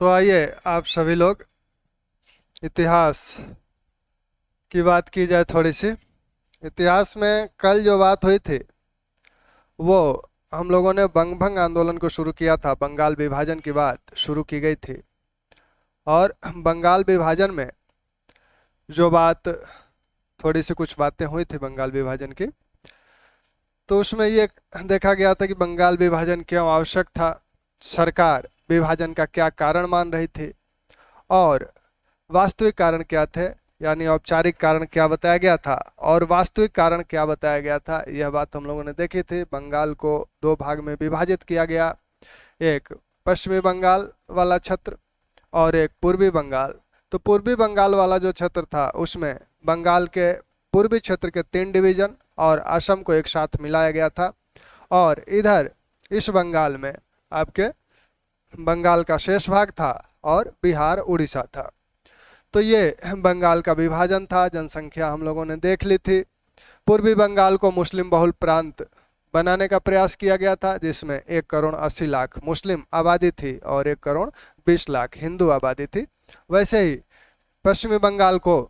तो आइए आप सभी लोग इतिहास की बात की जाए थोड़ी सी। इतिहास में कल जो बात हुई थी वो हम लोगों ने बंग भंग आंदोलन को शुरू किया था। बंगाल विभाजन की बात शुरू की गई थी और बंगाल विभाजन में जो बात थोड़ी सी कुछ बातें हुई थी बंगाल विभाजन की, तो उसमें ये देखा गया था कि बंगाल विभाजन क्यों आवश्यक था, सरकार विभाजन का क्या कारण मान रही थी और वास्तविक कारण क्या थे, यानी औपचारिक कारण क्या बताया गया था और वास्तविक कारण क्या बताया गया था। यह बात हम लोगों ने देखी थी। बंगाल को दो भाग में विभाजित किया गया, एक पश्चिमी बंगाल वाला क्षेत्र और एक पूर्वी बंगाल। तो पूर्वी बंगाल वाला जो क्षेत्र था उसमें बंगाल के पूर्वी क्षेत्र के 3 डिवीजन और असम को एक साथ मिलाया गया था और इधर इस बंगाल में आपके बंगाल का शेष भाग था और बिहार उड़ीसा था। तो ये बंगाल का विभाजन था। जनसंख्या हम लोगों ने देख ली थी। पूर्वी बंगाल को मुस्लिम बहुल प्रांत बनाने का प्रयास किया गया था, जिसमें 1,80,00,000 मुस्लिम आबादी थी और 1,20,00,000 हिंदू आबादी थी। वैसे ही पश्चिमी बंगाल को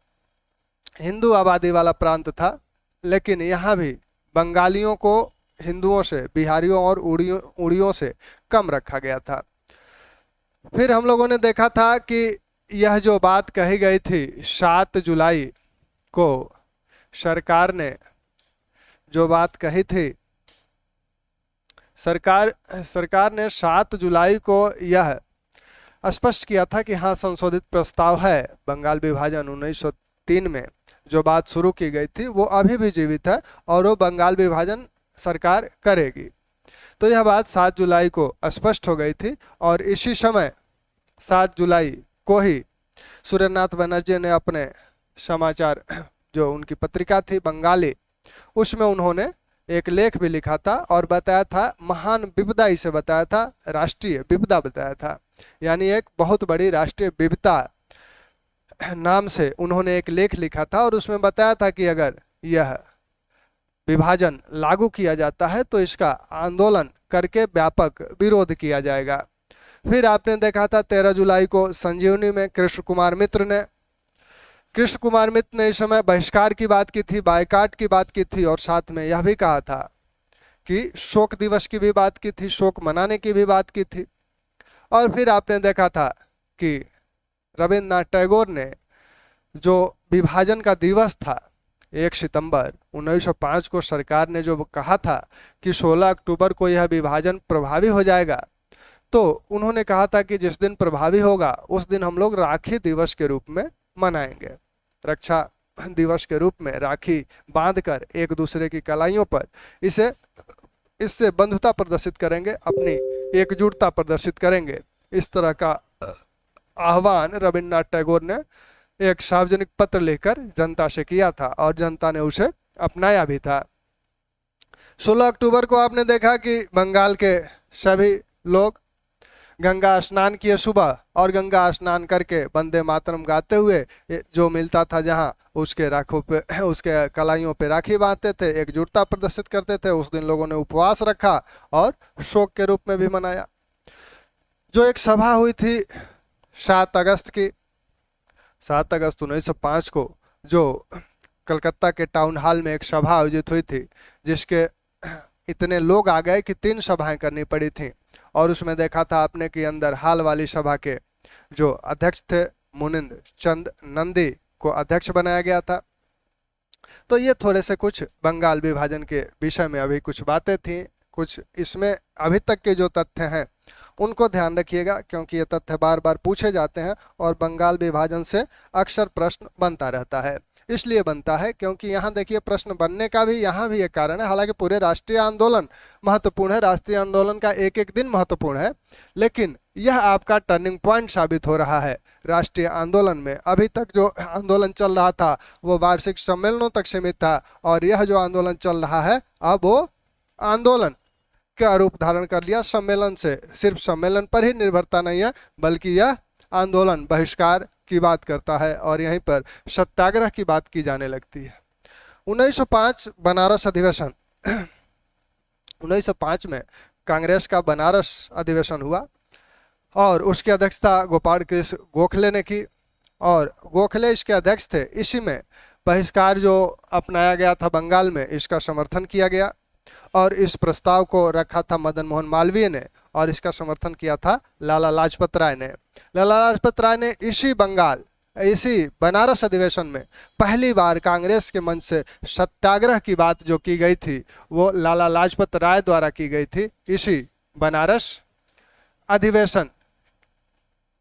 हिंदू आबादी वाला प्रांत था, लेकिन यहाँ भी बंगालियों को हिंदुओं से, बिहारियों और उड़ियों से कम रखा गया था। फिर हम लोगों ने देखा था कि यह जो बात कही गई थी 7 जुलाई को, सरकार ने जो बात कही थी, सरकार ने 7 जुलाई को यह स्पष्ट किया था कि हाँ, संशोधित प्रस्ताव है। बंगाल विभाजन 1903 में जो बात शुरू की गई थी वो अभी भी जीवित है और वो बंगाल विभाजन सरकार करेगी। तो यह बात 7 जुलाई को स्पष्ट हो गई थी और इसी समय 7 जुलाई को ही सूर्यनाथ बनर्जी ने अपने समाचार, जो उनकी पत्रिका थी बंगाली, उसमें उन्होंने एक लेख भी लिखा था और बताया था, महान विपदा इसे बताया था, राष्ट्रीय विपदा बताया था, यानी एक बहुत बड़ी राष्ट्रीय विपदा नाम से उन्होंने एक लेख लिखा था और उसमें बताया था कि अगर यह विभाजन लागू किया जाता है तो इसका आंदोलन करके व्यापक विरोध किया जाएगा। फिर आपने देखा था 13 जुलाई को संजीवनी में कृष्ण कुमार मित्र ने इस समय बहिष्कार की बात की थी, बायकाट की बात की थी और साथ में यह भी कहा था कि शोक दिवस की भी बात की थी, शोक मनाने की भी बात की थी। और फिर आपने देखा था कि रविन्द्रनाथ टैगोर ने जो विभाजन का दिवस था 1 सितंबर 1905 को, सरकार ने जो कहा था कि 16 अक्टूबर को यह विभाजन प्रभावी हो जाएगा, तो उन्होंने कहा था कि जिस दिन प्रभावी होगा उस दिन हम लोग राखी दिवस के रूप में मनाएंगे। रक्षा दिवस के रूप में राखी बांधकर एक दूसरे की कलाइयों पर इससे बंधुता प्रदर्शित करेंगे, अपनी एकजुटता प्रदर्शित करेंगे। इस तरह का आह्वान रविन्द्रनाथ टैगोर ने एक सार्वजनिक पत्र लेकर जनता से किया था और जनता ने उसे अपनाया भी था। 16 अक्टूबर को आपने देखा कि बंगाल के सभी लोग गंगा स्नान किए सुबह और गंगा स्नान करके वंदे मातरम गाते हुए जो मिलता था जहां उसके राखों पे, उसके कलाइयों पे राखी बांधते थे, एकजुटता प्रदर्शित करते थे। उस दिन लोगों ने उपवास रखा और शोक के रूप में भी मनाया। जो एक सभा हुई थी 7 अगस्त की, 7 अगस्त 1905 को, जो कलकत्ता के टाउन हॉल में एक सभा आयोजित हुई थी, जिसके इतने लोग आ गए कि 3 सभाएं करनी पड़ी थी। और उसमें देखा था आपने कि अंदर हाल वाली सभा के जो अध्यक्ष थे मुनिंद चंद नंदी को अध्यक्ष बनाया गया था। तो ये थोड़े से कुछ बंगाल विभाजन के विषय में अभी कुछ बातें थी। कुछ इसमें अभी तक के जो तथ्य हैं उनको ध्यान रखिएगा, क्योंकि ये तथ्य बार बार पूछे जाते हैं और बंगाल विभाजन से अक्सर प्रश्न बनता रहता है। इसलिए बनता है क्योंकि यहाँ देखिए, प्रश्न बनने का भी यहाँ भी एक कारण है। हालांकि पूरे राष्ट्रीय आंदोलन महत्वपूर्ण है, राष्ट्रीय आंदोलन का एक एक दिन महत्वपूर्ण है, लेकिन यह आपका टर्निंग पॉइंट साबित हो रहा है राष्ट्रीय आंदोलन में। अभी तक जो आंदोलन चल रहा था वो वार्षिक सम्मेलनों तक सीमित था और यह जो आंदोलन चल रहा है अब वो आंदोलन का रूप धारण कर लिया। सम्मेलन से सिर्फ सम्मेलन पर ही निर्भरता नहीं है, बल्कि यह आंदोलन बहिष्कार की बात करता है और यहीं पर सत्याग्रह की बात की जाने लगती है। 1905 बनारस अधिवेशन 1905 में कांग्रेस का बनारस अधिवेशन हुआ और उसकी अध्यक्षता गोपाल कृष्ण गोखले ने की, और गोखले इसके अध्यक्ष थे। इसी में बहिष्कार जो अपनाया गया था बंगाल में, इसका समर्थन किया गया, और इस प्रस्ताव को रखा था मदन मोहन मालवीय ने, और इसका समर्थन किया था लाला लाजपत राय ने। लाला लाजपत राय ने इसी बंगाल, इसी बनारस अधिवेशन में पहली बार कांग्रेस के मंच से सत्याग्रह की बात जो की गई थी वो लाला लाजपत राय द्वारा की गई थी। इसी बनारस अधिवेशन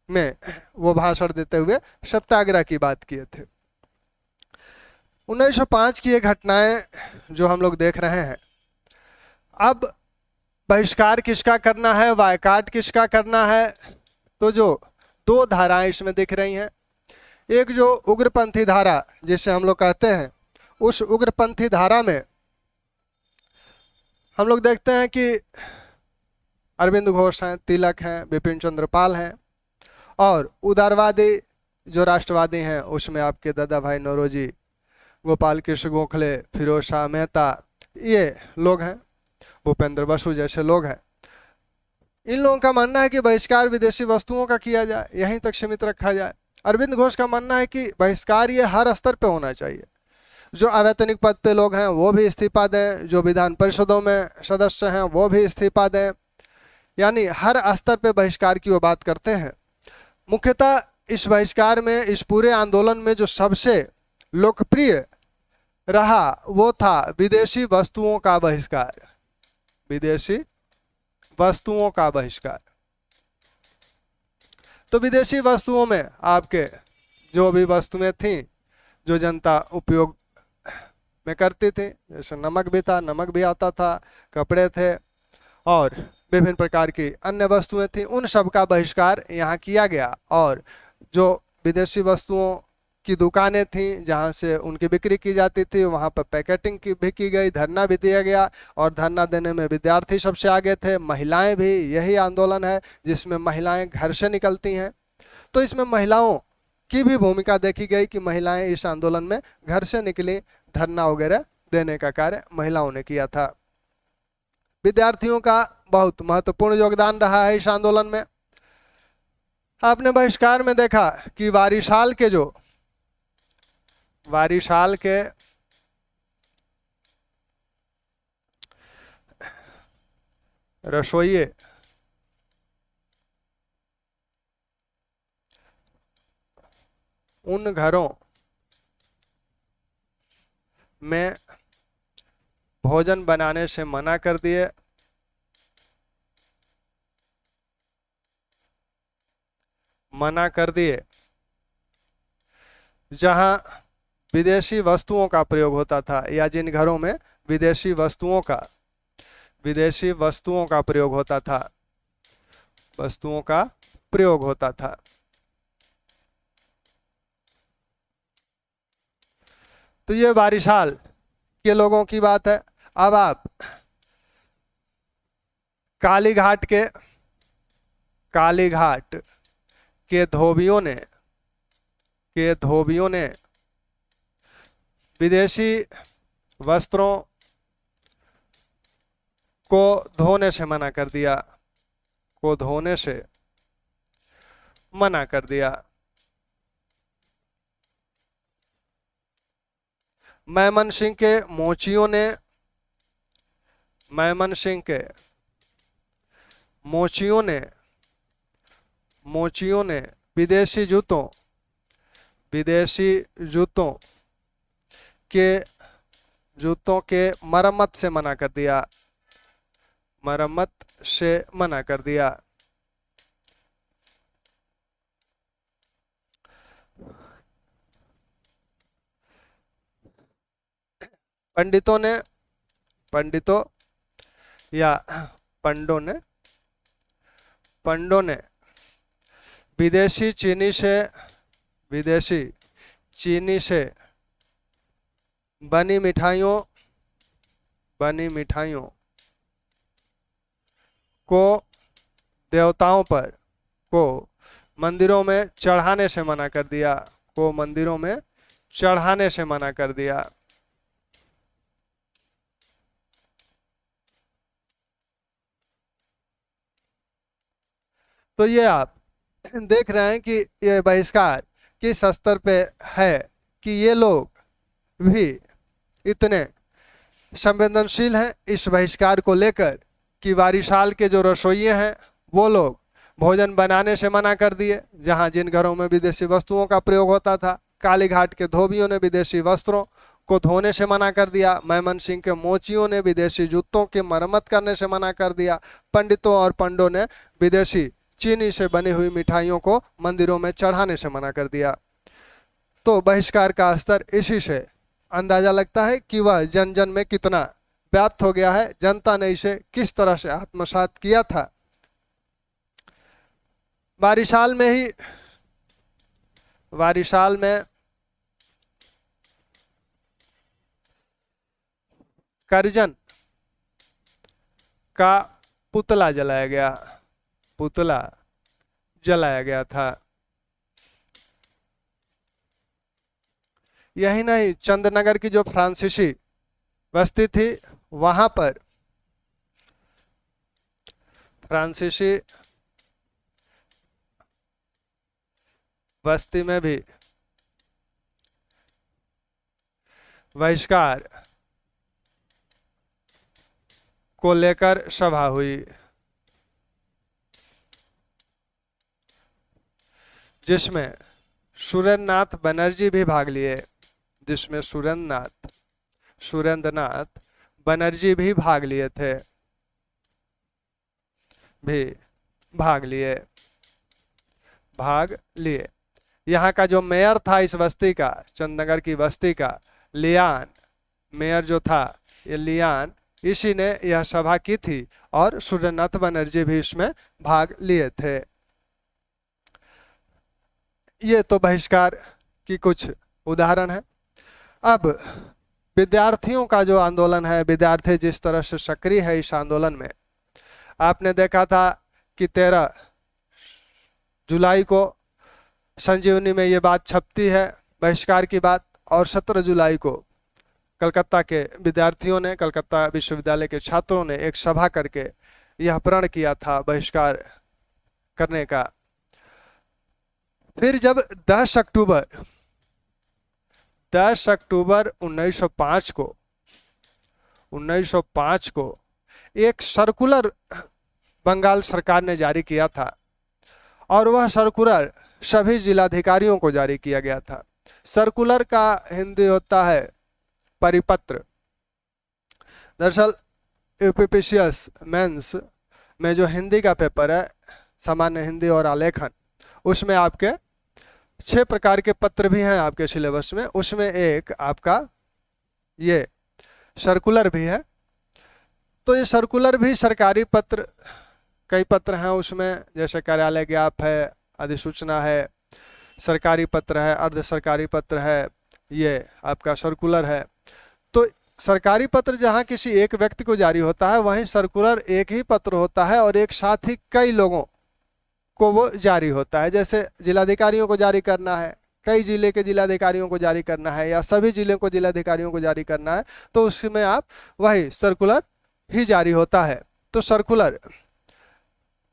में वो भाषण देते हुए सत्याग्रह की बात किए थे। 1905 की ये घटनाएं जो हम लोग देख रहे हैं। अब बहिष्कार किसका करना है, बायकॉट किसका करना है, तो जो दो धाराएं इसमें दिख रही हैं। एक जो उग्रपंथी धारा जिसे हम लोग कहते हैं, उस उग्रपंथी धारा में हम लोग देखते हैं कि अरविंद घोष हैं, तिलक हैं, बिपिन चंद्र पाल हैं, और उदारवादी जो राष्ट्रवादी हैं उसमें आपके दादा भाई नौरोजी, गोपाल कृष्ण गोखले, फिरोज शाह मेहता, ये लोग हैं, भूपेंद्र बसु जैसे लोग हैं। इन लोगों का मानना है कि बहिष्कार विदेशी वस्तुओं का किया जाए, यहीं तक सीमित रखा जाए। अरविंद घोष का मानना है कि बहिष्कार ये हर स्तर पे होना चाहिए। जो अवैतनिक पद पे लोग हैं वो भी इस्तीफा दें, जो विधान परिषदों में सदस्य हैं वो भी इस्तीफा दें, यानी हर स्तर पे बहिष्कार की वो बात करते हैं। मुख्यतः इस बहिष्कार में, इस पूरे आंदोलन में जो सबसे लोकप्रिय रहा वो था विदेशी वस्तुओं का बहिष्कार। विदेशी वस्तुओं का बहिष्कार। तो विदेशी वस्तुओं में आपके जो भी वस्तुएं थीं जो जनता उपयोग में करती थी, जैसे नमक भी था, नमक भी आता था, कपड़े थे और विभिन्न प्रकार की अन्य वस्तुएं थी, उन सब का बहिष्कार यहाँ किया गया। और जो विदेशी वस्तुओं की दुकानें थीं जहाँ से उनकी बिक्री की जाती थी, वहाँ पर पैकेटिंग भी की गई, धरना भी दिया गया, और धरना देने में विद्यार्थी सबसे आगे थे, महिलाएं भी। यही आंदोलन है जिसमें महिलाएं घर से निकलती हैं, तो इसमें महिलाओं की भी भूमिका देखी गई कि महिलाएं इस आंदोलन में घर से निकली, धरना वगैरह देने का कार्य महिलाओं ने किया था। विद्यार्थियों का बहुत महत्वपूर्ण योगदान रहा है इस आंदोलन में। आपने बहिष्कार में देखा कि वारिशाल के रसोइये उन घरों में भोजन बनाने से मना कर दिए, जहां विदेशी वस्तुओं का प्रयोग होता था, या जिन घरों में विदेशी वस्तुओं का प्रयोग होता था। तो ये बारिशाल के लोगों की बात है। अब आप कालीघाट के धोबियों ने विदेशी वस्त्रों को धोने से मना कर दिया। मैमनसिंह के मोचियों ने विदेशी जूतों के मरम्मत से मना कर दिया। पंडितों ने विदेशी चीनी से बनी मिठाइयों को देवताओं को मंदिरों में चढ़ाने से मना कर दिया। तो ये आप देख रहे हैं कि ये बहिष्कार किस स्तर पे है कि ये लोग भी इतने संवेदनशील हैं इस बहिष्कार को लेकर कि बारिशाल के जो रसोइये हैं वो लोग भोजन बनाने से मना कर दिए। जहां जिन घरों में विदेशी वस्तुओं का प्रयोग होता था, कालीघाट के धोबियों ने विदेशी वस्त्रों को धोने से मना कर दिया। मैमनसिंह के मोचियों ने विदेशी जूतों की मरम्मत करने से मना कर दिया। पंडितों और पंडों ने विदेशी चीनी से बनी हुई मिठाइयों को मंदिरों में चढ़ाने से मना कर दिया। तो बहिष्कार का स्तर इसी से अंदाजा लगता है कि वह जन जन में कितना व्याप्त हो गया है, जनता ने इसे किस तरह से आत्मसात किया था। बारिशाल में करजन का पुतला जलाया गया था। यही नहीं, चंदनगर की जो फ्रांसीसी बस्ती थी वहां पर फ्रांसीसी बस्ती में भी बहिष्कार को लेकर सभा हुई, जिसमें सुरेंद्रनाथ बनर्जी भी भाग लिए। सुरेंद्रनाथ बनर्जी भी भाग लिए। यहाँ का जो मेयर था इस बस्ती का, चंदनगर की बस्ती का, लियान मेयर जो था, ये लियान, इसी ने यह सभा की थी और सुरेंद्रनाथ बनर्जी भी इसमें भाग लिए थे। ये तो बहिष्कार की कुछ उदाहरण है। अब विद्यार्थियों का जो आंदोलन है, विद्यार्थी जिस तरह से सक्रिय है इस आंदोलन में, आपने देखा था कि 13 जुलाई को संजीवनी में ये बात छपती है बहिष्कार की बात, और 17 जुलाई को कलकत्ता के विद्यार्थियों ने, कलकत्ता विश्वविद्यालय के छात्रों ने एक सभा करके यह प्रण किया था बहिष्कार करने का। फिर जब 10 अक्टूबर 1905 को एक सर्कुलर बंगाल सरकार ने जारी किया था, और वह सर्कुलर सभी जिलाधिकारियों को जारी किया गया था। सर्कुलर का हिंदी होता है परिपत्र। दरअसल यूपीपीसीएस मेंस में जो हिंदी का पेपर है, सामान्य हिंदी और आलेखन, उसमें आपके 6 प्रकार के पत्र भी हैं आपके सिलेबस में। उसमें एक आपका ये सर्कुलर भी है। तो ये सर्कुलर भी सरकारी पत्र, कई पत्र हैं उसमें, जैसे कार्यालय ज्ञाप है, अधिसूचना है, सरकारी पत्र है, अर्ध सरकारी पत्र है, ये आपका सर्कुलर है। तो सरकारी पत्र जहां किसी एक व्यक्ति को जारी होता है, वहीं सर्कुलर एक ही पत्र होता है और एक साथ ही कई लोगों को वो जारी होता है। जैसे जिलाधिकारियों को जारी करना है, कई जिले के जिलाधिकारियों को जारी करना है, या सभी जिले को जिलाधिकारियों को जारी करना है, तो उसमें आप वही सर्कुलर ही जारी होता है। तो सर्कुलर,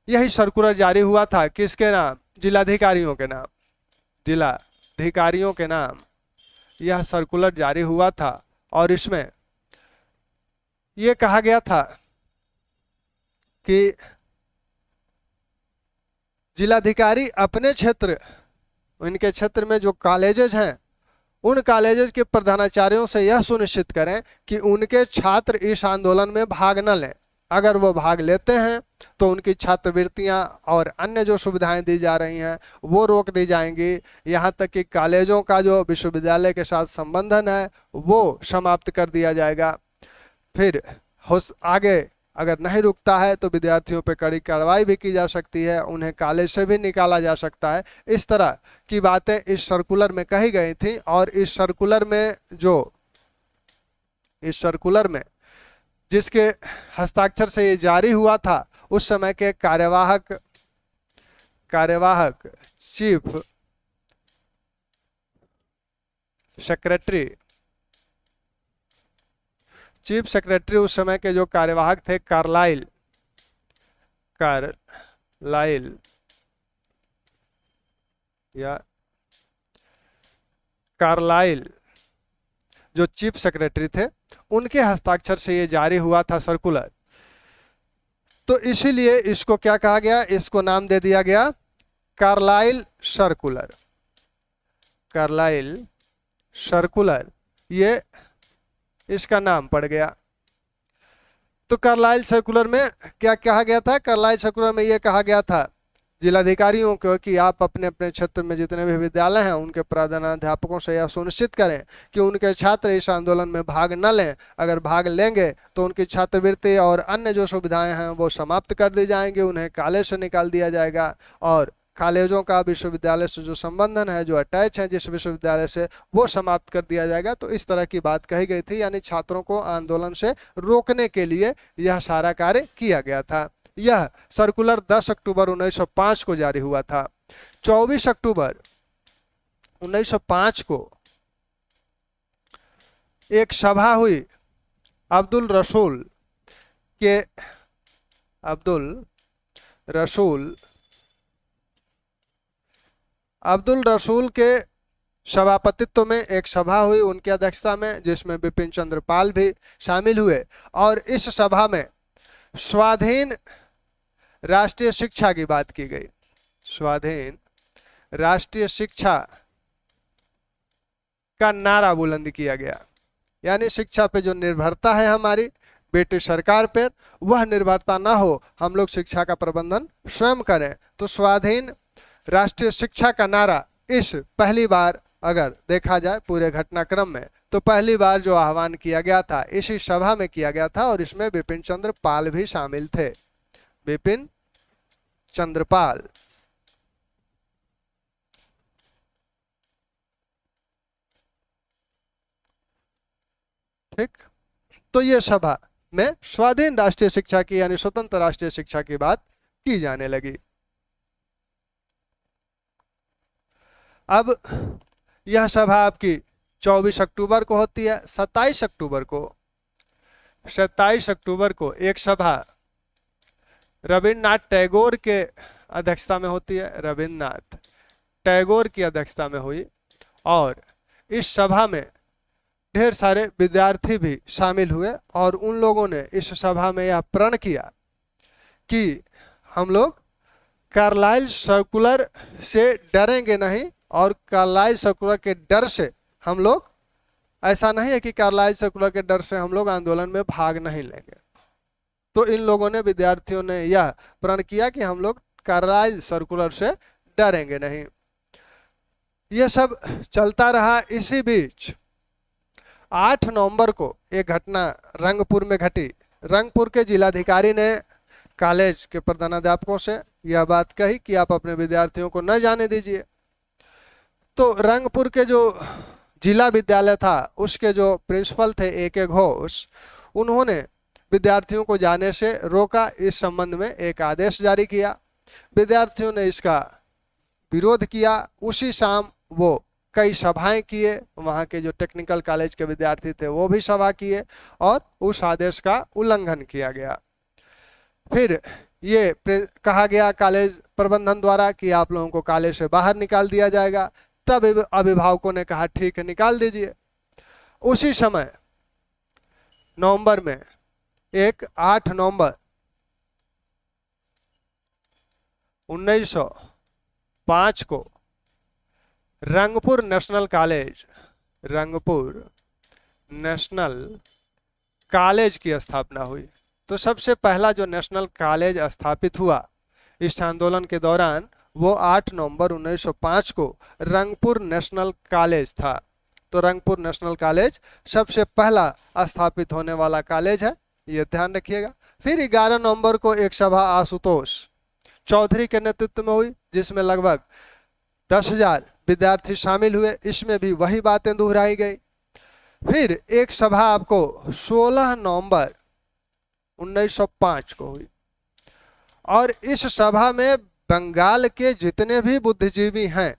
यही सर्कुलर जारी हुआ था किसके नाम? जिलाधिकारियों के नाम। जिलाधिकारियों के नाम यह सर्कुलर जारी हुआ था, और इसमें यह कहा गया था कि जिलाधिकारी अपने क्षेत्र, उनके क्षेत्र में जो कॉलेजेस हैं, उन कॉलेजेस के प्रधानाचार्यों से यह सुनिश्चित करें कि उनके छात्र इस आंदोलन में भाग न लें। अगर वो भाग लेते हैं तो उनकी छात्रवृत्तियां और अन्य जो सुविधाएं दी जा रही हैं वो रोक दी जाएंगी। यहाँ तक कि कॉलेजों का जो विश्वविद्यालय के साथ संबंधन है वो समाप्त कर दिया जाएगा। फिर आगे अगर नहीं रुकता है तो विद्यार्थियों पर कड़ी कार्रवाई भी की जा सकती है, उन्हें कॉलेज से भी निकाला जा सकता है। इस तरह की बातें इस सर्कुलर में कही गई थी। और इस सर्कुलर में जिसके हस्ताक्षर से ये जारी हुआ था, उस समय के कार्यवाहक चीफ सेक्रेटरी उस समय के जो कार्यवाहक थे कार्लाइल या कार्लाइल जो चीफ सेक्रेटरी थे, उनके हस्ताक्षर से ये जारी हुआ था सर्कुलर। तो इसीलिए इसको क्या कहा गया, इसको नाम दे दिया गया कार्लाइल सर्कुलर। कार्लाइल सर्कुलर ये इसका नाम पड़ गया। तो कार्लाइल सर्कुलर में क्या कहा गया था, कार्लाइल सर्कुलर में ये कहा गया था जिलाधिकारियों को कि आप अपने अपने क्षेत्र में जितने भी विद्यालय हैं उनके प्रधानाध्यापकों से यह सुनिश्चित करें कि उनके छात्र इस आंदोलन में भाग न लें। अगर भाग लेंगे तो उनकी छात्रवृत्ति और अन्य जो सुविधाएं हैं वो समाप्त कर दी जाएंगी, उन्हें कॉलेज से निकाल दिया जाएगा और कॉलेजों का विश्वविद्यालय से जो संबंधन है, जो अटैच है जिस विश्वविद्यालय से, वो समाप्त कर दिया जाएगा। तो इस तरह की बात कही गई थी, यानी छात्रों को आंदोलन से रोकने के लिए यह सारा कार्य किया गया था। यह सर्कुलर 10 अक्टूबर 1905 को जारी हुआ था। 24 अक्टूबर 1905 को एक सभा हुई अब्दुल रसूल के सभापतित्व में एक सभा हुई उनकी अध्यक्षता में, जिसमें बिपिन चंद्र पाल भी शामिल हुए। और इस सभा में स्वाधीन राष्ट्रीय शिक्षा की बात की गई। स्वाधीन राष्ट्रीय शिक्षा का नारा बुलंद किया गया, यानी शिक्षा पे जो निर्भरता है हमारी ब्रिटिश सरकार पर, वह निर्भरता ना हो, हम लोग शिक्षा का प्रबंधन स्वयं करें। तो स्वाधीन राष्ट्रीय शिक्षा का नारा इस पहली बार अगर देखा जाए पूरे घटनाक्रम में, तो पहली बार जो आह्वान किया गया था इसी सभा में किया गया था और इसमें बिपिन चंद्र पाल भी शामिल थे। बिपिन चंद्र पाल। ठीक, तो ये सभा में स्वाधीन राष्ट्रीय शिक्षा की यानी स्वतंत्र राष्ट्रीय शिक्षा की बात की जाने लगी। अब यह सभा आपकी 24 अक्टूबर को होती है। 27 अक्टूबर को एक सभा रविन्द्रनाथ टैगोर के अध्यक्षता में होती है। रविन्द्रनाथ टैगोर की अध्यक्षता में हुई और इस सभा में ढेर सारे विद्यार्थी भी शामिल हुए और उन लोगों ने इस सभा में यह प्रण किया कि हम लोग कार्लाइल सर्कुलर से डरेंगे नहीं और कार्लाइल सर्कुलर के डर से हम लोग, ऐसा नहीं है कि कार्लाइल सर्कुलर के डर से हम लोग आंदोलन में भाग नहीं लेंगे। तो इन लोगों ने, विद्यार्थियों ने यह प्रण किया कि हम लोग कार्लाइल सर्कुलर से डरेंगे नहीं। यह सब चलता रहा। इसी बीच 8 नवंबर को एक घटना रंगपुर में घटी। रंगपुर के जिलाधिकारी ने कॉलेज के प्रधानाध्यापकों से यह बात कही कि आप अपने विद्यार्थियों को न जाने दीजिए। तो रंगपुर के जो जिला विद्यालय था उसके जो प्रिंसिपल थे AK घोष, उन्होंने विद्यार्थियों को जाने से रोका। इस संबंध में एक आदेश जारी किया। विद्यार्थियों ने इसका विरोध किया। उसी शाम वो कई सभाएं किए, वहाँ के जो टेक्निकल कॉलेज के विद्यार्थी थे वो भी सभा किए और उस आदेश का उल्लंघन किया गया। फिर ये कहा गया कॉलेज प्रबंधन द्वारा कि आप लोगों को कॉलेज से बाहर निकाल दिया जाएगा। तब अभिभावकों ने कहा ठीक है, निकाल दीजिए। उसी समय नवंबर में 8 नवंबर 1905 को रंगपुर नेशनल कॉलेज की स्थापना हुई। तो सबसे पहला जो नेशनल कॉलेज स्थापित हुआ इस आंदोलन के दौरान, वो 8 नवंबर 1905 को रंगपुर नेशनल कॉलेज था। तो रंगपुर नेशनल कॉलेज सबसे पहला स्थापित होने वाला कॉलेज है, ये ध्यान रखिएगा। फिर 11 नवंबर को एक सभा आशुतोष चौधरी के नेतृत्व में हुई, जिसमें लगभग 10,000 विद्यार्थी शामिल हुए। इसमें भी वही बातें दोहराई गई। फिर एक सभा आपको 16 नवंबर 1905 को हुई और इस सभा में बंगाल के जितने भी बुद्धिजीवी हैं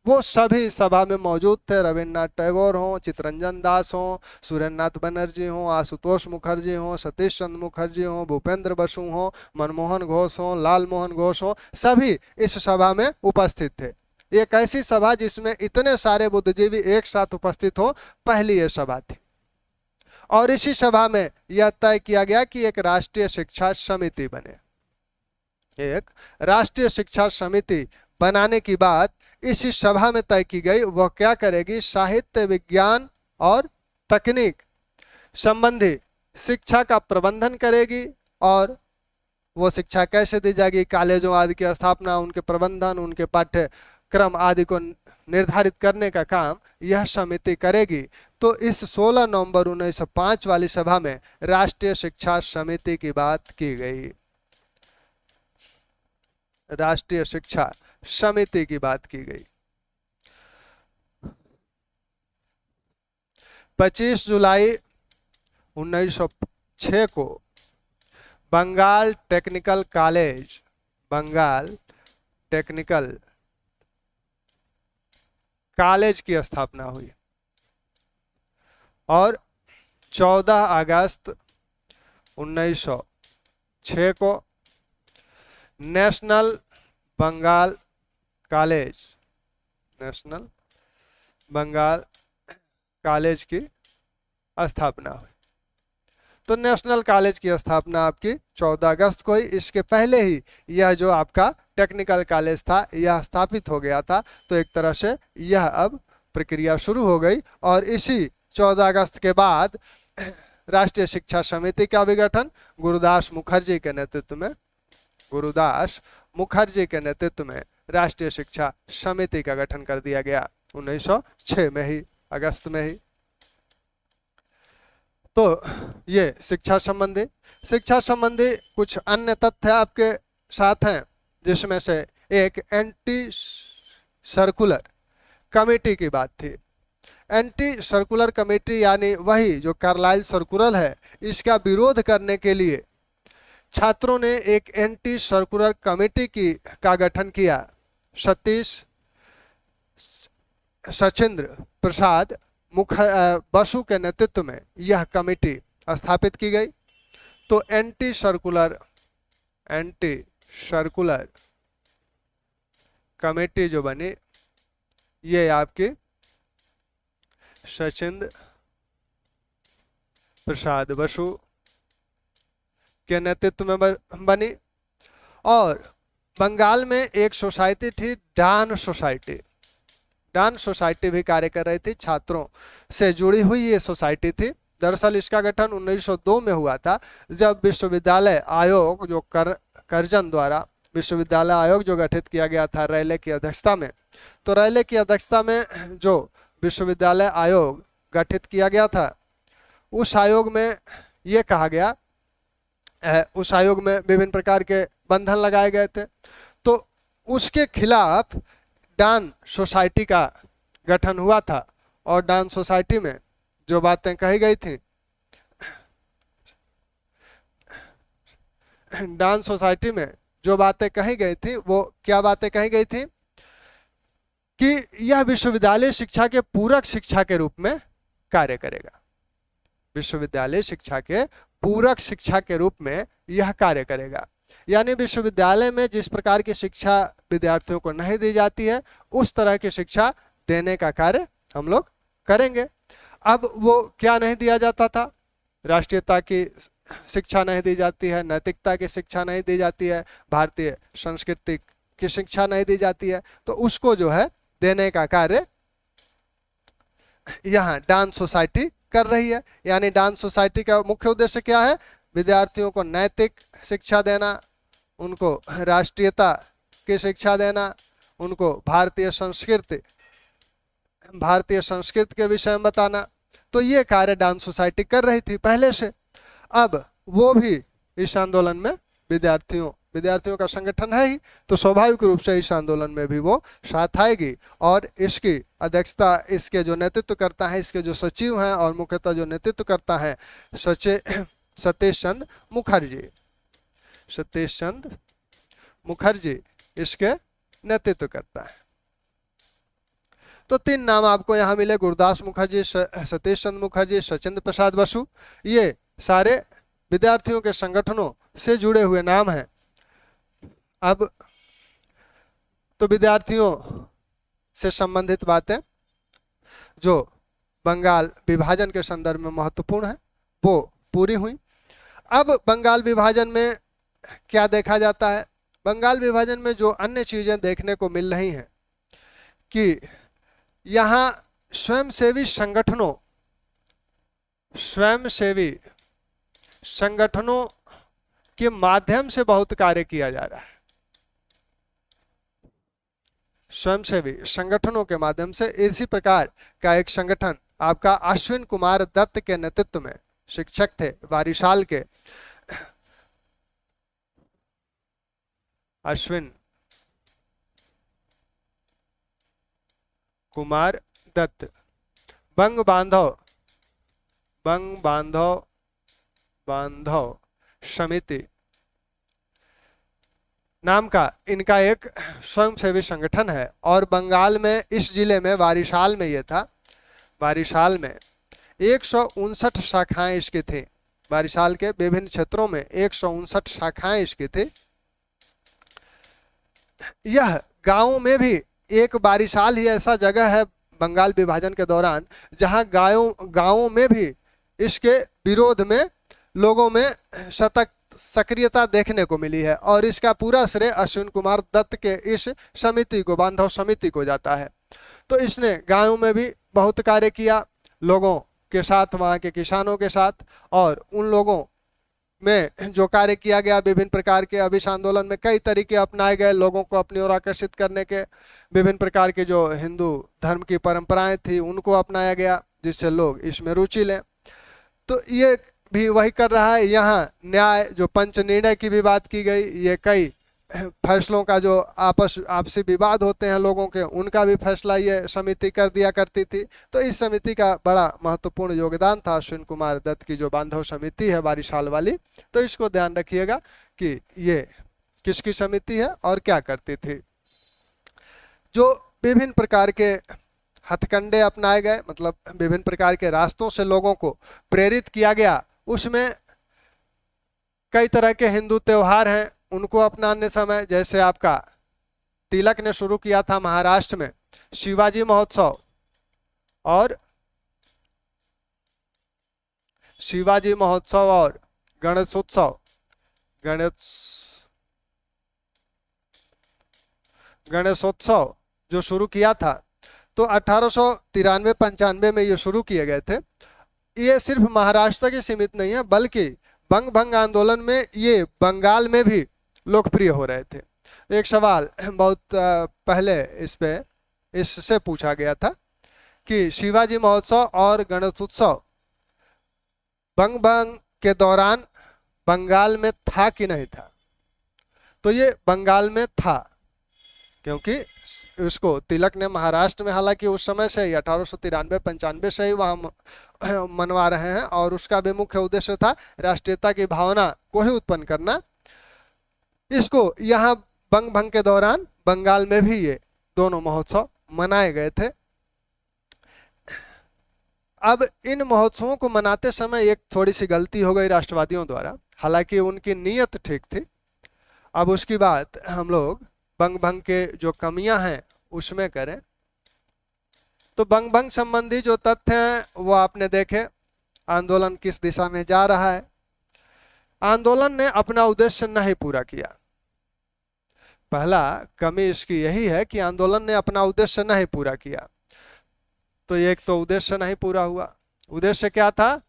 वो सभी सभा में मौजूद थे। रविन्द्रनाथ टैगोर हों, चित्तरंजन दास हों, सुरेंद्रनाथ बनर्जी हों, आशुतोष मुखर्जी हों, सतीश चंद्र मुखर्जी हों, भूपेंद्र बसु हों, मनमोहन घोष हों, लाल मोहन घोष हों, सभी इस सभा में उपस्थित थे। एक ऐसी सभा जिसमें इतने सारे बुद्धिजीवी एक साथ उपस्थित हो, पहली ये सभा थी। और इसी सभा में यह तय किया गया कि एक राष्ट्रीय शिक्षा समिति बने। एक राष्ट्रीय शिक्षा समिति बनाने की बात इसी सभा में तय की गई। वह क्या करेगी? साहित्य, विज्ञान और तकनीक संबंधी शिक्षा का प्रबंधन करेगी। और वो शिक्षा कैसे दी जाएगी? कॉलेजों आदि की स्थापना, उनके प्रबंधन, उनके पाठ्यक्रम आदि को निर्धारित करने का काम यह समिति करेगी। तो इस 16 नवंबर 1905 वाली सभा में राष्ट्रीय शिक्षा समिति की बात की गई। राष्ट्रीय शिक्षा समिति की बात की गई। 25 जुलाई 1906 को बंगाल टेक्निकल कॉलेज की स्थापना हुई। और 14 अगस्त 1906 को नेशनल बंगाल कॉलेज की स्थापना हुई। तो नेशनल कॉलेज की स्थापना आपकी 14 अगस्त को ही। इसके पहले ही यह जो आपका टेक्निकल कॉलेज था यह स्थापित हो गया था। तो एक तरह से यह अब प्रक्रिया शुरू हो गई। और इसी 14 अगस्त के बाद राष्ट्रीय शिक्षा समिति का विघटन गुरुदास मुखर्जी के नेतृत्व में राष्ट्रीय शिक्षा समिति का गठन कर दिया गया 1906 में ही, अगस्त में ही। तो ये शिक्षा संबंधी कुछ अन्य तथ्य आपके साथ हैं, जिसमें से एक एंटी सर्कुलर कमेटी की बात थी। एंटी सर्कुलर कमेटी यानी वही जो कार्लाइल सर्कुलर है, इसका विरोध करने के लिए छात्रों ने एक एंटी सर्कुलर कमेटी का गठन किया। सचिंद्र प्रसाद बसु के नेतृत्व में यह कमेटी स्थापित की गई। तो एंटी सर्कुलर कमेटी जो बनी, ये आपकी सचिंद्र प्रसाद बसु के नेतृत्व में बनी। और बंगाल में एक सोसाइटी थी, डान सोसाइटी भी कार्य कर रही थी, छात्रों से जुड़ी हुई ये सोसाइटी थी। दरअसल इसका गठन 1902 में हुआ था, जब विश्वविद्यालय आयोग जो करजन द्वारा विश्वविद्यालय आयोग जो गठित किया गया था रैले की अध्यक्षता में। तो रैले की अध्यक्षता में जो विश्वविद्यालय आयोग गठित किया गया था, उस आयोग में ये कहा गया, उस आयोग में विभिन्न प्रकार के बंधन लगाए गए थे। तो उसके खिलाफ डान सोसाइटी का गठन हुआ था। और डान सोसाइटी में जो बातें कही गई थी, डान सोसाइटी में जो बातें कही गई थी, वो क्या बातें कही गई थी कि यह विश्वविद्यालय शिक्षा के पूरक शिक्षा के रूप में कार्य करेगा। विश्वविद्यालय शिक्षा के पूरक शिक्षा के रूप में यह कार्य करेगा। यानी विश्वविद्यालय में जिस प्रकार की शिक्षा विद्यार्थियों को नहीं दी जाती है, उस तरह की शिक्षा देने का कार्य हम लोग करेंगे। अब वो क्या नहीं दिया जाता था? राष्ट्रीयता की शिक्षा नहीं दी जाती है, नैतिकता की शिक्षा नहीं दी जाती है, भारतीय संस्कृति की शिक्षा नहीं दी जाती है। तो उसको जो है देने का कार्य यहाँ डांस सोसाइटी कर रही है। यानी डांस सोसाइटी का मुख्य उद्देश्य क्या है? विद्यार्थियों को नैतिक शिक्षा देना, उनको राष्ट्रीयता की शिक्षा देना, उनको भारतीय संस्कृति के विषय में बताना। तो ये कार्य डांस सोसाइटी कर रही थी पहले से। अब वो भी इस आंदोलन में विद्यार्थियों का संगठन है ही, तो स्वाभाविक रूप से इस आंदोलन में भी वो साथ आएगी। और इसकी अध्यक्षता, इसके जो नेतृत्व करता है, इसके जो सचिव हैं और मुख्यतः जो नेतृत्व करता है सतीश चंद्र मुखर्जी इसके नेतृत्व करता है। तो 3 नाम आपको यहाँ मिले, गुरुदास मुखर्जी, सतीश चंद्र मुखर्जी, सचिंद्र प्रसाद बसु। ये सारे विद्यार्थियों के संगठनों से जुड़े हुए नाम हैं। अब तो विद्यार्थियों से संबंधित बातें जो बंगाल विभाजन के संदर्भ में महत्वपूर्ण है वो पूरी हुई। अब बंगाल विभाजन में क्या देखा जाता है? बंगाल विभाजन में जो अन्य चीजें देखने को मिल रही हैं कि यहाँ स्वयंसेवी संगठनों के माध्यम से बहुत कार्य किया जा रहा है। स्वयंसेवी संगठनों के माध्यम से इसी प्रकार का एक संगठन आपका अश्विन कुमार दत्त के नेतृत्व में, शिक्षक थे बारिशाल के, अश्विन कुमार दत्त, बंग बांधव समिति नाम का इनका एक स्वयंसेवी संगठन है। और बंगाल में इस जिले में बारिशाल में ये था, बारिशाल में 159 शाखाएं इसकी थी। बारिशाल के विभिन्न क्षेत्रों में 159 शाखाएं इसकी थी। यह गांवों में भी एक बारिशाल ही ऐसा जगह है बंगाल विभाजन के दौरान जहां गांवों में भी इसके विरोध में लोगों में सक्रियता देखने को मिली है। और इसका पूरा श्रेय अश्विन कुमार दत्त के इस समिति को, बांधव समिति को जाता है। तो इसने गांवों में भी बहुत कार्य किया, लोगों के साथ, वहाँ के किसानों के साथ, और उन लोगों में जो कार्य किया गया विभिन्न प्रकार के। अब इस आंदोलन में कई तरीके अपनाए गए लोगों को अपनी ओर आकर्षित करने के। विभिन्न प्रकार के जो हिंदू धर्म की परंपराएं थी उनको अपनाया गया जिससे लोग इसमें रुचि लें। तो ये भी वही कर रहा है। यहाँ न्याय, जो पंच निर्णय की भी बात की गई, ये कई फैसलों का जो आपसी विवाद होते हैं लोगों के, उनका भी फैसला ये समिति कर दिया करती थी। तो इस समिति का बड़ा महत्वपूर्ण योगदान था अश्विन कुमार दत्त की जो बांधव समिति है बारिशाल वाली। तो इसको ध्यान रखिएगा कि ये किसकी समिति है और क्या करती थी। जो विभिन्न प्रकार के हथकंडे अपनाए गए, मतलब विभिन्न प्रकार के रास्तों से लोगों को प्रेरित किया गया, उसमें कई तरह के हिंदू त्योहार हैं उनको अपनाने समय, जैसे आपका तिलक ने शुरू किया था महाराष्ट्र में शिवाजी महोत्सव और गणेशोत्सव, गणेशोत्सव जो शुरू किया था। तो 1893-95 में ये शुरू किए गए थे। ये सिर्फ महाराष्ट्र तक ही सीमित नहीं है बल्कि बंग भंग आंदोलन में ये बंगाल में भी लोकप्रिय हो रहे थे। एक सवाल बहुत पहले इससे पूछा गया था कि शिवाजी महोत्सव और गणेशोत्सव बंग भंग के दौरान बंगाल में था कि नहीं था। तो ये बंगाल में था क्योंकि उसको तिलक ने महाराष्ट्र में, हालांकि उस समय से ही 1893-95 से ही वहाँ मनवा रहे हैं, और उसका भी मुख्य उद्देश्य था राष्ट्रीयता की भावना को ही उत्पन्न करना। इसको यहाँ बंग भंग के दौरान बंगाल में भी ये दोनों महोत्सव मनाए गए थे। अब इन महोत्सवों को मनाते समय एक थोड़ी सी गलती हो गई राष्ट्रवादियों द्वारा, हालांकि उनकी नीयत ठीक थी। अब उसकी बात हम लोग बंग भंग के जो कमियां हैं उसमें करें। तो बंग भंग संबंधी जो तथ्य हैं वो आपने देखे, आंदोलन किस दिशा में जा रहा है। आंदोलन ने अपना उद्देश्य नहीं पूरा किया। पहला कमी इसकी यही है कि आंदोलन ने अपना उद्देश्य नहीं पूरा किया। तो एक तो उद्देश्य नहीं पूरा हुआ। उद्देश्य क्या था?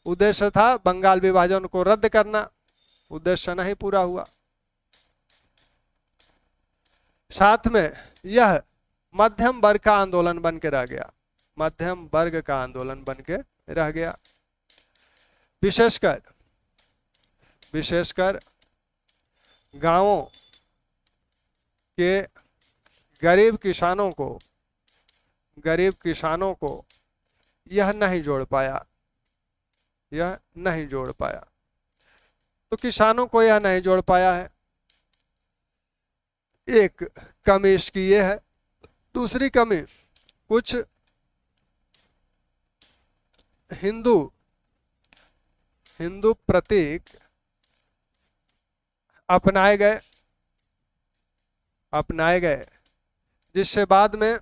उद्देश्य था बंगाल विभाजन को रद्द करना, उद्देश्य नहीं पूरा हुआ। साथ में यह मध्यम वर्ग का आंदोलन बन के रह गया, मध्यम वर्ग का आंदोलन बन के रह गया। विशेषकर गांवों के गरीब किसानों को यह नहीं जोड़ पाया। तो किसानों को यह नहीं जोड़ पाया है, एक कमी इसकी ये है। दूसरी कमी, कुछ हिंदू प्रतीक अपनाए गए जिससे बाद में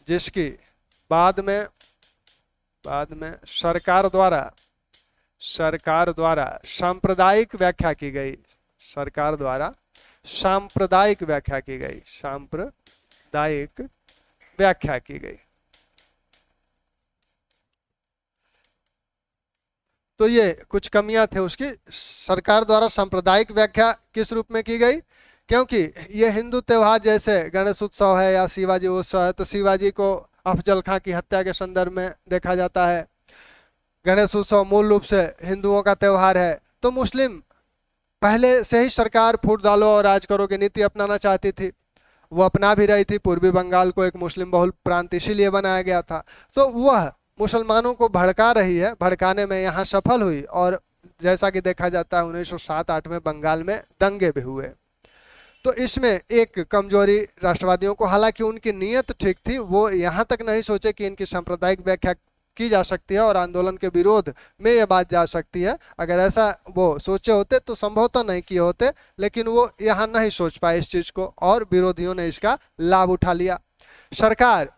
जिसकी बाद में सरकार द्वारा सांप्रदायिक व्याख्या की गई, सरकार द्वारा सांप्रदायिक व्याख्या की गई, सांप्रदायिक व्याख्या की गई। तो ये कुछ कमियां थे उसकी। सरकार द्वारा सांप्रदायिक व्याख्या किस रूप में की गई? क्योंकि ये हिंदू त्योहार जैसे गणेश उत्सव है या शिवाजी उत्सव है, तो शिवाजी को अफजल खां की हत्या के संदर्भ में देखा जाता है। गणेश उत्सव मूल रूप से हिंदुओं का त्योहार है। तो मुस्लिम पहले से ही सरकार फूट डालो और राज करो की नीति अपनाना चाहती थी, वो अपना भी रही थी। पूर्वी बंगाल को एक मुस्लिम बहुल प्रांत इसीलिए बनाया गया था। तो वह मुसलमानों को भड़का रही है, भड़काने में यहाँ सफल हुई। और जैसा कि देखा जाता है 1907-8 में बंगाल में दंगे भी हुए। तो इसमें एक कमजोरी राष्ट्रवादियों को, हालांकि उनकी नीयत ठीक थी, वो यहाँ तक नहीं सोचे कि इनकी सांप्रदायिक व्याख्या की जा सकती है और आंदोलन के विरोध में यह बात जा सकती है। अगर ऐसा वो सोचे होते तो संभवतः नहीं किए होते, लेकिन वो यहाँ नहीं सोच पाए इस चीज को और विरोधियों ने इसका लाभ उठा लिया। सरकार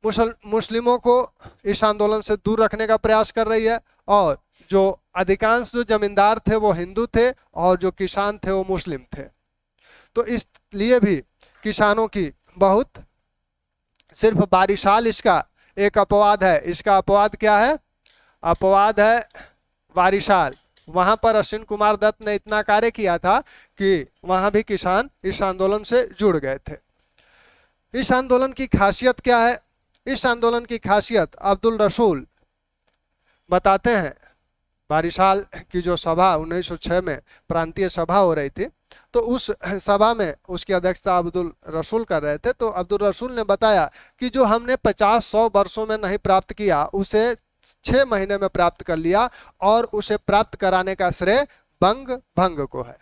मुस्लिमों को इस आंदोलन से दूर रखने का प्रयास कर रही है और जो अधिकांश जो जमींदार थे वो हिंदू थे और जो किसान थे वो मुस्लिम थे। तो इसलिए भी किसानों की बहुत, सिर्फ बारिशाल इसका एक अपवाद है। इसका अपवाद क्या है? अपवाद है बारिशाल। वहां पर अश्विन कुमार दत्त ने इतना कार्य किया था कि वहां भी किसान इस आंदोलन से जुड़ गए थे। इस आंदोलन की खासियत क्या है? इस आंदोलन की खासियत अब्दुल रसूल बताते हैं। बारिशाल की जो सभा 1906 में प्रांतीय सभा हो रही थी, तो उस सभा में उसकी अध्यक्षता अब्दुल रसूल कर रहे थे। तो अब्दुल रसूल ने बताया कि जो हमने 50-100 वर्षों में नहीं प्राप्त किया, उसे 6 महीने में प्राप्त कर लिया और उसे प्राप्त कराने का श्रेय भंग को है,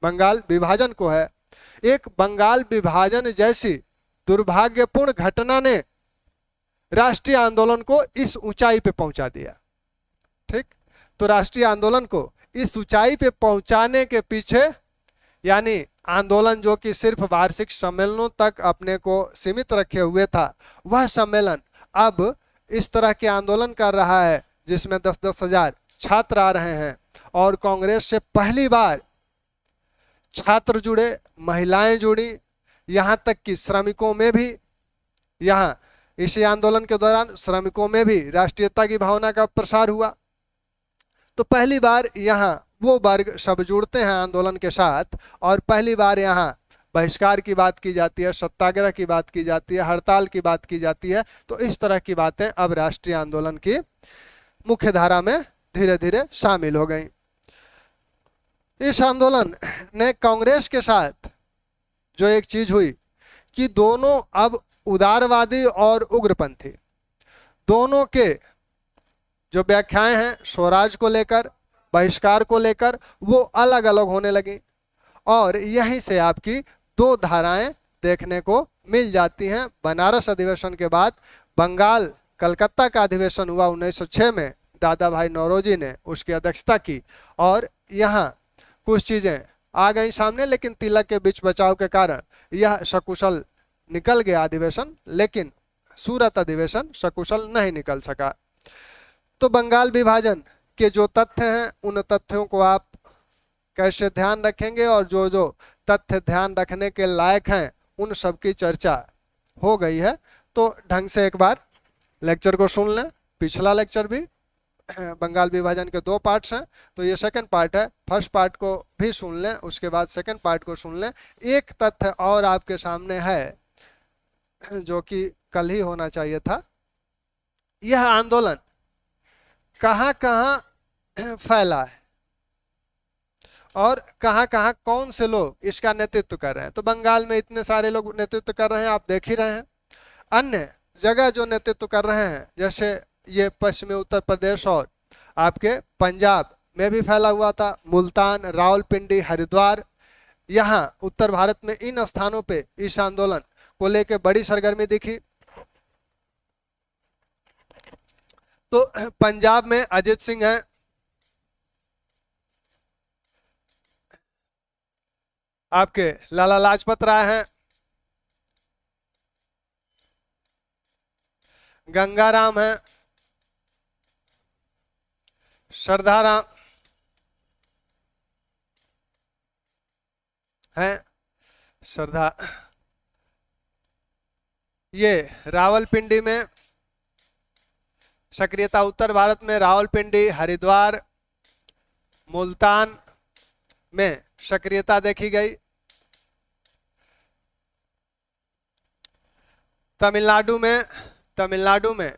बंगाल विभाजन को है। एक बंगाल विभाजन जैसी दुर्भाग्यपूर्ण घटना ने राष्ट्रीय आंदोलन को इस ऊंचाई पे पहुंचा दिया। ठीक, तो राष्ट्रीय आंदोलन को इस ऊंचाई पे पहुंचाने के पीछे, यानी आंदोलन जो कि सिर्फ वार्षिक सम्मेलनों तक अपने को सीमित रखे हुए था, वह सम्मेलन अब इस तरह के आंदोलन कर रहा है जिसमें 10-10 हजार छात्र आ रहे हैं। और कांग्रेस से पहली बार छात्र जुड़े, महिलाएं जुड़ी, यहाँ तक कि श्रमिकों में भी, यहाँ इसी आंदोलन के दौरान श्रमिकों में भी राष्ट्रीयता की भावना का प्रसार हुआ। तो पहली बार यहाँ वो वर्ग सब जुड़ते हैं आंदोलन के साथ और पहली बार यहाँ बहिष्कार की बात की जाती है, सत्याग्रह की बात की जाती है, हड़ताल की बात की जाती है। तो इस तरह की बातें अब राष्ट्रीय आंदोलन की मुख्य धारा में धीरे धीरे शामिल हो गई। इस आंदोलन ने कांग्रेस के साथ जो एक चीज हुई कि दोनों अब उदारवादी और उग्रपंथी दोनों के जो व्याख्याएं हैं स्वराज को लेकर, बहिष्कार को लेकर, वो अलग अलग होने लगी। और यहीं से आपकी दो धाराएं देखने को मिल जाती हैं। बनारस अधिवेशन के बाद बंगाल कलकत्ता का अधिवेशन हुआ 1906 में, दादा भाई नौरोजी ने उसकी अध्यक्षता की और यहाँ कुछ चीजें आ गई सामने, लेकिन तिलक के बीच बचाव के कारण यह सकुशल निकल गया अधिवेशन, लेकिन सूरत अधिवेशन सकुशल नहीं निकल सका। तो बंगाल विभाजन के जो तथ्य हैं उन तथ्यों को आप कैसे ध्यान रखेंगे और जो जो तथ्य ध्यान रखने के लायक हैं उन सब की चर्चा हो गई है। तो ढंग से एक बार लेक्चर को सुन लें। पिछला लेक्चर भी, बंगाल विभाजन के 2 पार्ट्स हैं, तो ये सेकंड पार्ट है। फर्स्ट पार्ट को भी सुन लें, उसके बाद सेकंड पार्ट को सुन लें। एक तथ्य और आपके सामने है जो कि कल ही होना चाहिए था। यह आंदोलन कहां कहां फैला है और कहां कहां कौन से लोग इसका नेतृत्व कर रहे हैं। तो बंगाल में इतने सारे लोग नेतृत्व कर रहे हैं, आप देख ही रहे हैं। अन्य जगह जो नेतृत्व कर रहे हैं, जैसे ये पश्चिमी उत्तर प्रदेश और आपके पंजाब में भी फैला हुआ था, मुल्तान, रावलपिंडी, हरिद्वार, यहाँ उत्तर भारत में इन स्थानों पे इस आंदोलन को लेकर बड़ी सरगर्मी दिखी। तो पंजाब में अजीत सिंह है, आपके लाला लाजपत राय हैं, गंगाराम है, श्रद्धाराम है, श्रद्धा। ये रावलपिंडी में सक्रियता, उत्तर भारत में रावलपिंडी, हरिद्वार, मुल्तान में सक्रियता देखी गई। तमिलनाडु में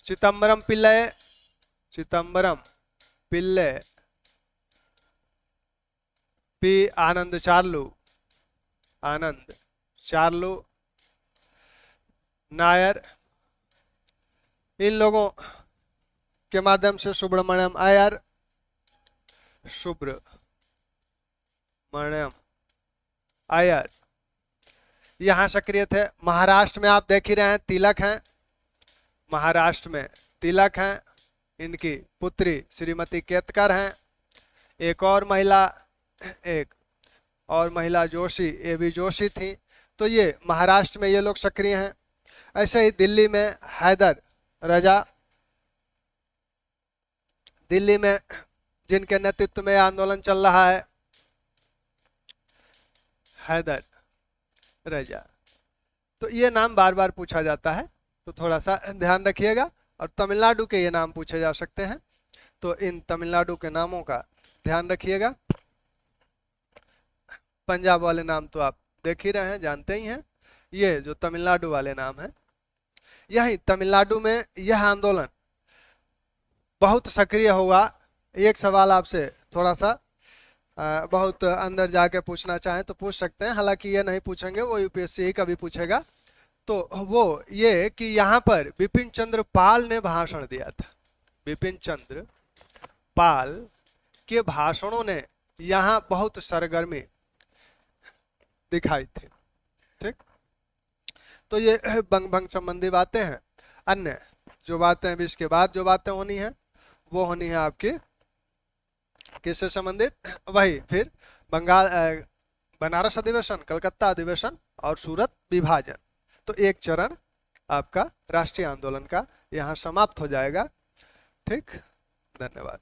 चिदम्बरम पिल्ले, पी आनंद चार्लू नायर, इन लोगों के माध्यम से सुब्रमण्यम अय्यर यहाँ सक्रिय थे। महाराष्ट्र में आप देख ही रहे हैं, तिलक हैं, महाराष्ट्र में तिलक हैं, इनकी पुत्री श्रीमती केतकर हैं। एक और महिला जोशी, ए बी जोशी थी। तो ये महाराष्ट्र में ये लोग सक्रिय हैं। ऐसे ही दिल्ली में हैदर रजा, दिल्ली में जिनके नेतृत्व में आंदोलन चल रहा है, हैदर रजा। तो ये नाम बार बार पूछा जाता है, तो थोड़ा सा ध्यान रखिएगा। और तमिलनाडु के ये नाम पूछे जा सकते हैं, तो इन तमिलनाडु के नामों का ध्यान रखिएगा। पंजाब वाले नाम तो आप देख ही रहे हैं, जानते ही हैं। ये जो तमिलनाडु वाले नाम हैं, यही तमिलनाडु में यह आंदोलन बहुत सक्रिय होगा। एक सवाल आपसे थोड़ा सा बहुत अंदर जाके पूछना चाहें तो पूछ सकते हैं, हालांकि ये नहीं पूछेंगे, वो यूपीएससी ही कभी पूछेगा। तो वो ये कि यहाँ पर बिपिन चंद्र पाल ने भाषण दिया था। बिपिन चंद्र पाल के भाषणों ने यहाँ बहुत सरगर्मी दिखाई थी। ठीक, तो ये बंग भंग संबंधी बातें हैं। अन्य जो बातें अभी इसके बाद जो बातें होनी है, वो होनी है आपकी किससे संबंधित, वही फिर बनारस अधिवेशन, कलकत्ता अधिवेशन और सूरत विभाजन। तो एक चरण आपका राष्ट्रीय आंदोलन का यहाँ समाप्त हो जाएगा। ठीक, धन्यवाद।